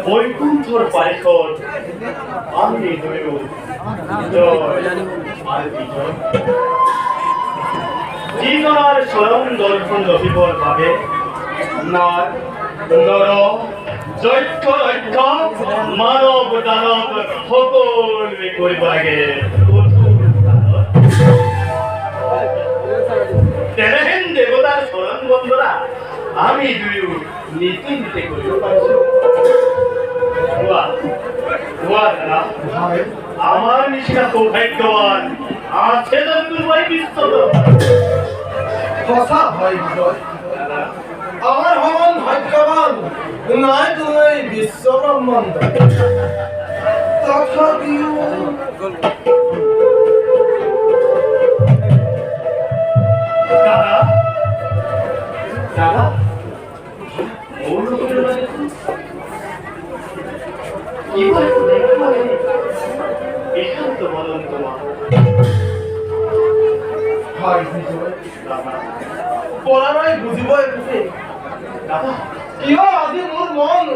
বৈকুণ্ঠৰ পাৰিষদ আমি জীবনাৰ স্মৰণ দৰ্শন ৰহিবৰ ভাবে নৰ নৰ দৈত্য দৈত্য মানব দানব সকলে কৰিব লাগে তেনেহেন দেৱতাৰ স্মৰণ বন্দনা আমি দুয়ো নীতি নীতি কৰিব পাৰিছো আমার নিশা সৌভাগ্যবান আছে তোমায় বিশ্বত কথা হয় বিজয় আমার ভগবান ভাগ্যবান নয় তুমি বিশ্ব ব্রহ্মাণ্ড তথাপিও দাদা দাদা বুজিব কিয় আজি মোৰ মন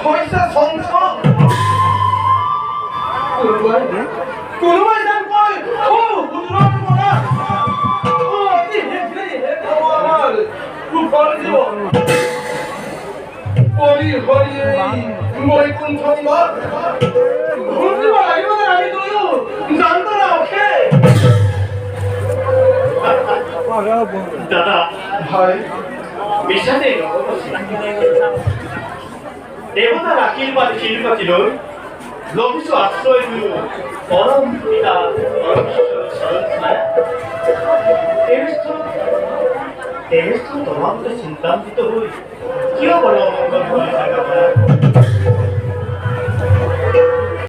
হৈছে চঞ্চল কোনোবাই যেন কয় সুন্দৰ পৰা অতি শীঘ্ৰেই শেষ হ'ব আমাৰ সুখৰ জীৱন পৰি হৰিয়ে বৈকুণ্ঠ নিবাস ঘূৰিব লাগিব যে আমি দুয়ো জানতো না অখে দাদা হয় বিষাদে দেৱতাৰ আশীৰ্বাদ শিলপাতিলৈ লভিছো আশ্ৰয় দিও পৰম পিতা তোমাকে চিন্তান্বিত হৈ কিয় বড় অমঙ্গল বুলি থাকা